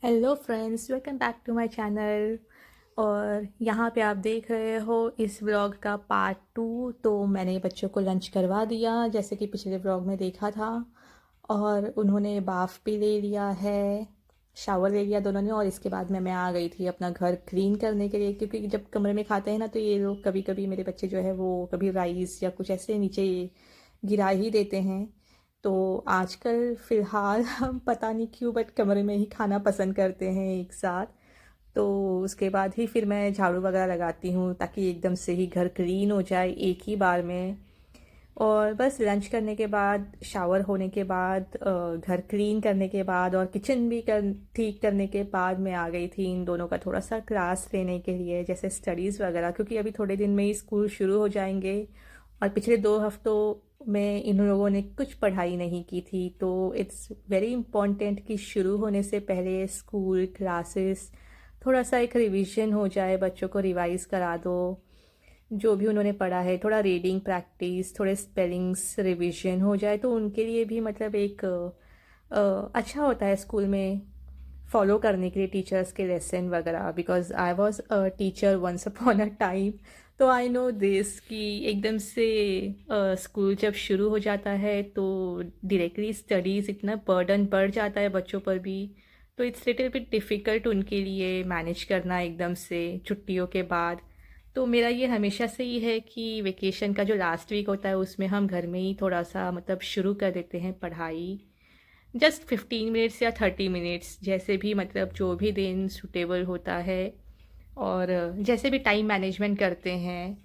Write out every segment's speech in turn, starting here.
Hello friends, welcome back to my channel. और यहाँ पे आप देख रहे हो इस व्लॉग का पार्ट 2। तो मैंने बच्चों को लंच करवा दिया जैसे कि पिछले व्लॉग में देखा था। और उन्होंने बाफ भी ले लिया है, शावर ले लिया दोनों ने। और इसके बाद मैं आ गई थी अपना घर क्लीन करने के लिए, क्योंकि जब कमरे में खाते हैं ना तो ये लोग कभी कभी मेरे बच्चे जो है वो कभी राइस या कुछ ऐसे नीचे गिरा ही देते हैं। तो आजकल फ़िलहाल हम पता नहीं क्यों बट कमरे में ही खाना पसंद करते हैं एक साथ। तो उसके बाद ही फिर मैं झाड़ू वगैरह लगाती हूँ ताकि एकदम से ही घर क्लीन हो जाए एक ही बार में। और बस लंच करने के बाद, शावर होने के बाद, घर क्लीन करने के बाद और किचन भी ठीक करने के बाद मैं आ गई थी इन दोनों का थोड़ा सा क्लास लेने के लिए, जैसे स्टडीज़ वगैरह, क्योंकि अभी थोड़े दिन में ही स्कूल शुरू हो जाएंगे। और पिछले 2 हफ्तों में इन लोगों ने कुछ पढ़ाई नहीं की थी। तो इट्स वेरी इम्पॉर्टेंट कि शुरू होने से पहले स्कूल क्लासेस थोड़ा सा एक रिवीजन हो जाए, बच्चों को रिवाइज करा दो जो भी उन्होंने पढ़ा है। थोड़ा रीडिंग प्रैक्टिस, थोड़े स्पेलिंग्स रिवीजन हो जाए तो उनके लिए भी मतलब एक अच्छा होता है स्कूल में फॉलो करने के लिए टीचर्स के लेसन वगैरह। Because I was a teacher once upon a time. तो आई नो दिस कि एकदम से स्कूल जब शुरू हो जाता है तो डायरेक्टली स्टडीज़ इतना बर्डन बढ़ जाता है बच्चों पर भी। तो इट्स लिटिल बिट डिफ़िकल्ट उनके लिए मैनेज करना एकदम से छुट्टियों के बाद। तो मेरा ये हमेशा से ही है कि वेकेशन का जो लास्ट वीक होता है उसमें हम घर में ही थोड़ा सा मतलब शुरू कर देते हैं पढ़ाई। जस्ट 15 मिनट्स या 30 मिनट्स, जैसे भी मतलब जो भी दिन सूटेबल होता है। और जैसे भी टाइम मैनेजमेंट करते हैं,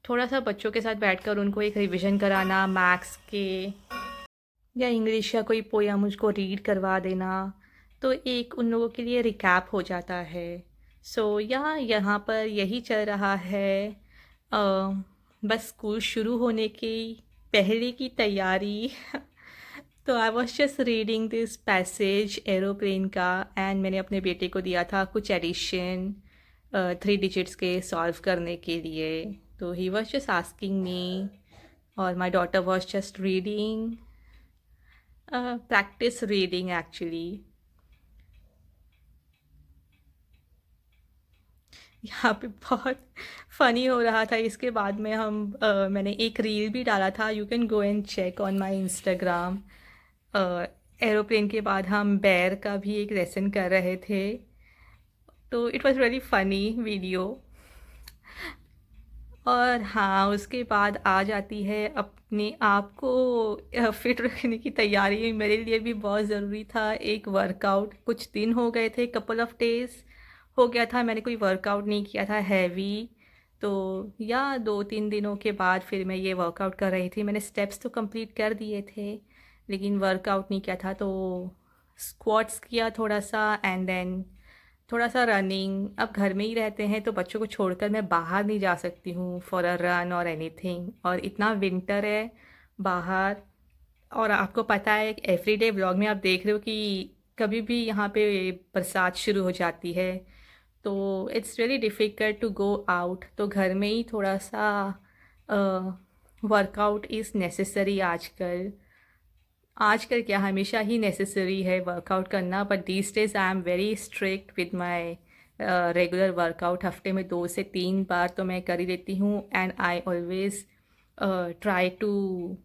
थोड़ा सा बच्चों के साथ बैठकर उनको एक रिवीजन कराना मैथ्स के, या इंग्लिश का कोई पोयम मुझको रीड करवा देना। तो एक उन लोगों के लिए रिकैप हो जाता है। सो यहाँ पर यही चल रहा है। अ, बस स्कूल शुरू होने की पहले की तैयारी। तो I was just reading this passage aeroplane का, एंड मैंने अपने बेटे को दिया था कुछ एडिशन 3 डिजिट्स के सॉल्व करने के लिए। तो he was just asking me, और my daughter was just reading, practice reading actually. यहाँ पे बहुत फ़नी हो रहा था। इसके बाद में मैंने एक रील भी डाला था, you can go and check on my Instagram. Aeroplane के बाद हम बेयर का भी एक लेसन कर रहे थे। तो it was very funny video. और हाँ, उसके बाद आ जाती है अपने आप को फिट रखने की तैयारी। मेरे लिए भी बहुत ज़रूरी था एक वर्कआउट। कुछ दिन हो गए थे, कपल ऑफ डेज़ हो गया था मैंने कोई वर्कआउट नहीं किया था हैवी। तो या 2-3 दिनों के बाद फिर मैं ये वर्कआउट कर रही थी। मैंने स्टेप्स तो कंप्लीट कर दिए थे लेकिन वर्कआउट नहीं किया था। तो स्क्वाट्स किया थोड़ा सा, एंड देन थोड़ा सा रनिंग। अब घर में ही रहते हैं तो बच्चों को छोड़कर मैं बाहर नहीं जा सकती हूँ फॉर अ रन और एनीथिंग। और इतना विंटर है बाहर। और आपको पता है एवरीडे व्लॉग में आप देख रहे हो कि कभी भी यहाँ पे बरसात शुरू हो जाती है। तो it's really difficult to go out. तो घर में ही थोड़ा सा वर्कआउट इज़ नेसेसरी आजकल। आजकल क्या, हमेशा ही नेसेसरी है वर्कआउट करना। But these days I am very strict with my regular workout. हफ्ते में 2 से 3 बार तो मैं कर ही देती हूँ। And I always try to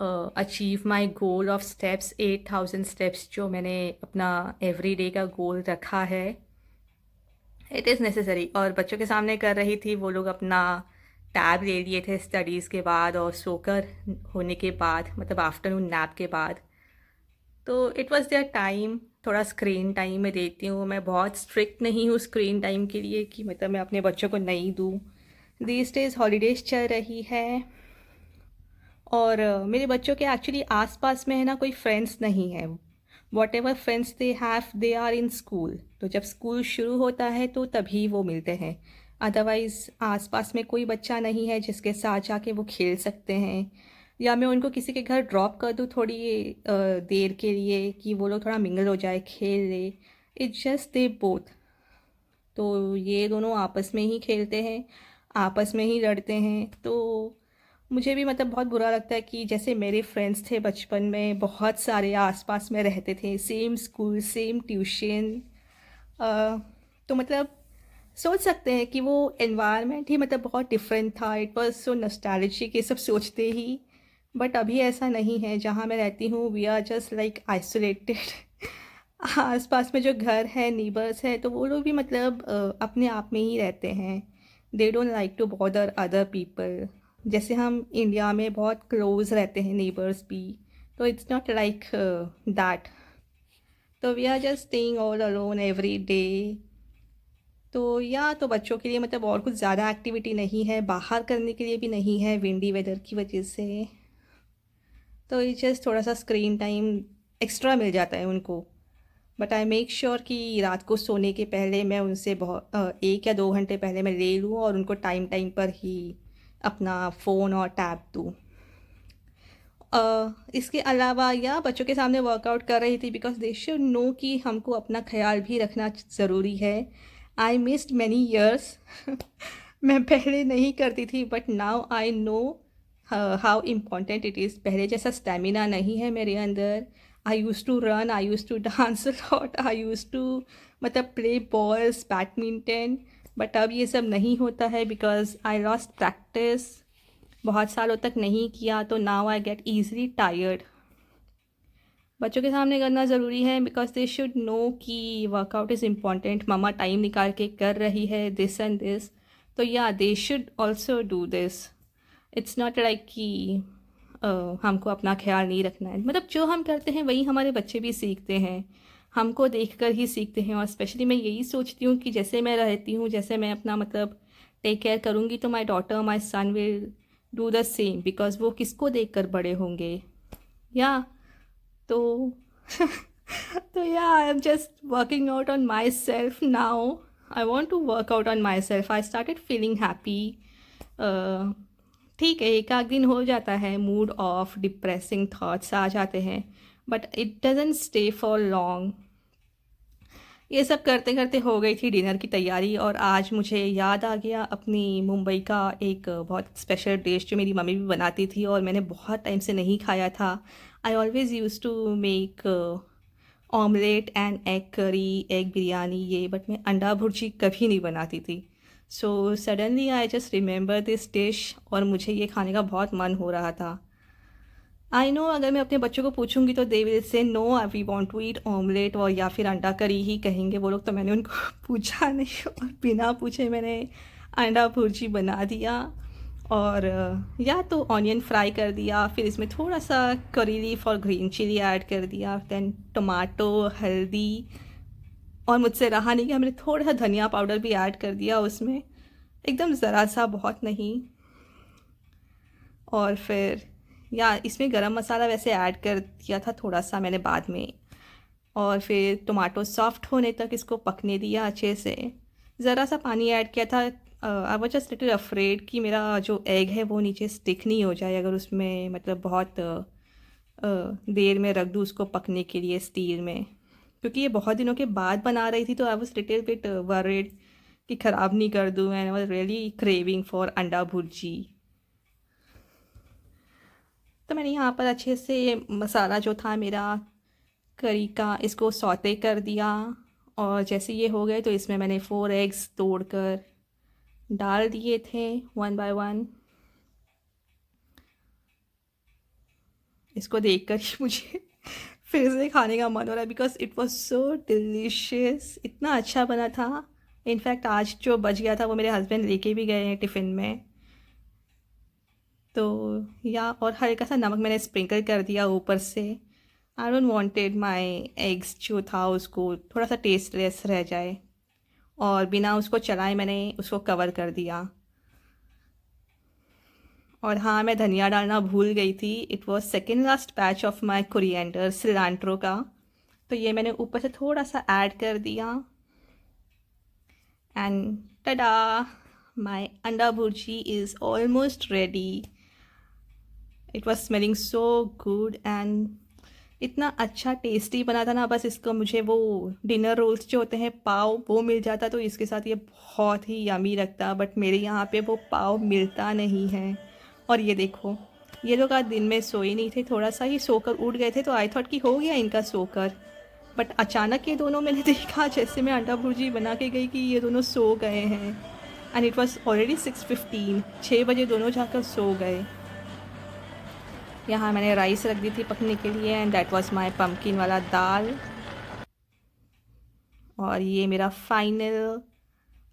achieve my goal of steps, 8,000 steps जो मैंने अपना एवरी डे का गोल रखा है। It is necessary. और बच्चों के सामने कर रही थी, वो लोग अपना टैब ले लिए थे स्टडीज़ के बाद और सोकर होने के बाद, मतलब आफ्टरनून नैप के बाद। तो इट वाज देयर टाइम। थोड़ा स्क्रीन टाइम में देती हूँ। मैं बहुत स्ट्रिक्ट नहीं हूँ स्क्रीन टाइम के लिए कि मतलब मैं अपने बच्चों को नहीं दूँ। दीज डेज हॉलीडेज़ चल रही है। और मेरे बच्चों के एक्चुअली आसपास में है ना कोई फ्रेंड्स नहीं है। Whatever friends they have they are in school. तो जब स्कूल शुरू होता है तो तभी वो मिलते हैं। अदरवाइज़ आसपास में कोई बच्चा नहीं है जिसके साथ जाके वो खेल सकते हैं, या मैं उनको किसी के घर ड्रॉप कर दूँ थोड़ी देर के लिए कि वो लोग थोड़ा मिंगल हो जाए, खेल ले। It's just they both. तो ये दोनों आपस में ही खेलते हैं, आपस में ही लड़ते हैं। तो मुझे भी मतलब बहुत बुरा लगता है कि जैसे मेरे फ्रेंड्स थे बचपन में, बहुत सारे आसपास में रहते थे, सेम स्कूल सेम ट्यूशन। तो मतलब सोच सकते हैं कि वो एनवायरनमेंट ही मतलब बहुत डिफरेंट था। इट वाज सो नॉस्टैल्जिक ये सब सोचते ही। बट अभी ऐसा नहीं है। जहाँ मैं रहती हूँ we are just like isolated. आसपास में जो घर है नीबर्स है तो वो लोग भी मतलब अपने आप में ही रहते हैं। They don't like to bother other people. जैसे हम इंडिया में बहुत क्लोज रहते हैं नीबर्स भी, तो इट्स नॉट लाइक दैट। तो we are just staying all alone every day. तो या तो बच्चों के लिए मतलब और कुछ ज़्यादा एक्टिविटी नहीं है, बाहर करने के लिए भी नहीं है विंडी वेदर की वजह से। तो ये जस्ट थोड़ा सा स्क्रीन टाइम एक्स्ट्रा मिल जाता है उनको। बट आई मेक श्योर कि रात को सोने के पहले मैं उनसे बहुत 1 या 2 घंटे पहले मैं ले लूँ और उनको टाइम टाइम पर ही अपना फ़ोन और टैब दूँ। इसके अलावा या बच्चों के सामने वर्कआउट कर रही थी बिकॉज दे शुड नो कि हमको अपना ख्याल भी रखना ज़रूरी है। I missed many years. मैं पहले नहीं करती थी but now I know how important it is. पहले जैसा स्टेमिना नहीं है मेरे अंदर। I use to run, I use to dance lot, I use to मतलब प्ले बॉल्स बैडमिंटन। बट अब ये सब नहीं होता है बिकॉज आई लॉस्ट प्रैक्टिस। बहुत सालों तक नहीं किया तो now I get easily tired. बच्चों के सामने करना ज़रूरी है बिकॉज दे शुड नो कि वर्कआउट इज़ इम्पॉर्टेंट। मम्मा टाइम निकाल के कर रही है दिस एंड दिस। तो या they should also do this. It's not like कि हमको अपना ख्याल नहीं रखना है। मतलब जो हम करते हैं वही हमारे बच्चे भी सीखते हैं। हमको देखकर ही सीखते हैं। और स्पेशली मैं यही सोचती हूँ कि जैसे मैं रहती हूँ, जैसे मैं अपना मतलब टेक केयर करूँगी तो my daughter my son will do the same because वो किसको देख कर बड़े होंगे। या तो तो या I am just working out on myself now. I want to work out on myself. I started feeling happy. ठीक है, एक आध दिन हो जाता है, मूड ऑफ, डिप्रेसिंग थॉट्स आ जाते हैं, but it doesn't stay for long. ये सब करते करते हो गई थी डिनर की तैयारी और आज मुझे याद आ गया अपनी मुंबई का एक बहुत स्पेशल डिश जो मेरी मम्मी भी बनाती थी और मैंने बहुत टाइम से नहीं खाया था। I always use to make omelette and egg curry, egg biryani ये, बट मैं अंडा भुर्जी कभी नहीं बनाती थी। So suddenly I just remember this dish और मुझे ये खाने का बहुत मन हो रहा था। आई नो अगर मैं अपने बच्चों को पूछूंगी तो they will say no we want to eat omelette और या फिर अंडा करी ही कहेंगे वो लोग। तो मैंने उनको पूछा नहीं और बिना पूछे मैंने अंडा भुर्जी बना दिया। और या तो ऑनियन फ्राई कर दिया, फिर इसमें थोड़ा सा करी लीफ और ग्रीन चिली ऐड कर दिया, देन टमाटो, हल्दी, और मुझसे रहा नहीं कि मैंने थोड़ा सा धनिया पाउडर भी ऐड कर दिया उसमें, एकदम ज़रा सा, बहुत नहीं। और फिर या इसमें गरम मसाला वैसे ऐड कर दिया था थोड़ा सा मैंने बाद में। और फिर टमाटो सॉफ्ट होने तक इसको पकने दिया अच्छे से। ज़रा सा पानी ऐड किया था। I was just little afraid कि मेरा जो एग है वो नीचे स्टिक नहीं हो जाए अगर उसमें मतलब बहुत देर में रख दूँ उसको पकने के लिए स्टील में, क्योंकि ये बहुत दिनों के बाद बना रही थी तो I was little bit worried कि ख़राब नहीं कर दूँ। And I was really craving for अंडा भुर्जी। तो मैंने यहाँ पर अच्छे से मसाला जो था मेरा करी का इसको सौते कर दिया। और जैसे ये हो गए तो इसमें मैंने 4 एग्स तोड़कर डाल दिए थे वन बाय वन। इसको देखकर ही मुझे फिर से खाने का मन हो रहा है because it was so delicious, इतना अच्छा बना था। इनफैक्ट आज जो बच गया था वो मेरे हस्बैंड लेके भी गए हैं टिफ़िन में। तो या और हल्का सा नमक मैंने स्प्रिंकल कर दिया ऊपर से। I don't wanted my eggs जो था उसको थोड़ा सा टेस्टलेस रह जाए, और बिना उसको चलाए मैंने उसको कवर कर दिया। और हाँ, मैं धनिया डालना भूल गई थी। It was second last batch of my coriander cilantro का, तो ये मैंने ऊपर से थोड़ा सा ऐड कर दिया। एंड टडा, माई अंडा bhurji is almost ready. It was smelling so good and इतना अच्छा टेस्टी बना था ना। बस इसको मुझे वो डिनर रोल्स जो होते हैं पाव वो मिल जाता तो इसके साथ ये बहुत ही यमी लगता, बट मेरे यहाँ पे वो पाव मिलता नहीं है। और ये देखो, ये लोग आज दिन में सोए नहीं थे, थोड़ा सा ही सोकर उठ गए थे तो आई थॉट कि हो गया इनका सोकर, बट अचानक ये दोनों मैंने देखा जैसे मैं अंडा भुर्जी बना के गई कि ये दोनों सो गए हैं। एंड इट वॉज ऑलरेडी 6:15, 6 बजे दोनों जाकर सो गए। यहाँ मैंने राइस रख दी थी पकने के लिए and that was my pumpkin वाला दाल। और ये मेरा फाइनल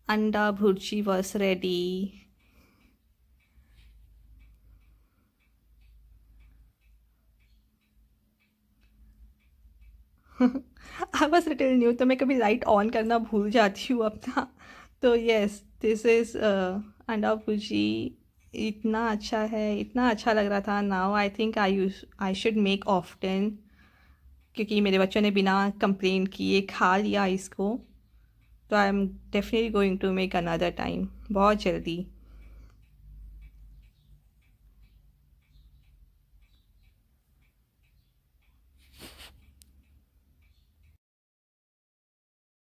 अंडा bhurji was ready. I was little new, तो मैं कभी लाइट ऑन करना भूल जाती हूँ अपना। तो येस, दिस इज़ अंडा भुर्जी। इतना अच्छा है, इतना अच्छा लग रहा था। Now I think I should make often, क्योंकि मेरे बच्चों ने बिना कंप्लेन किए खा लिया इसको। तो I am definitely going to make another time, बहुत जल्दी।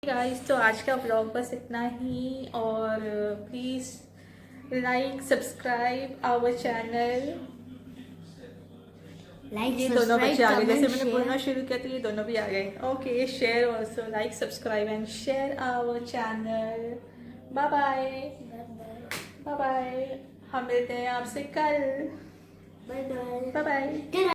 गाइस, तो आज का व्लॉग बस इतना ही। और please like subscribe our channel. ये दोनों बच्चे आ गए, जैसे मैंने बोलना शुरू किया तो ये दोनों भी आ गए। Okay, share also, like subscribe and share our channel. Bye bye, bye bye. हम मिलते हैं आपसे कल। Bye bye, bye bye.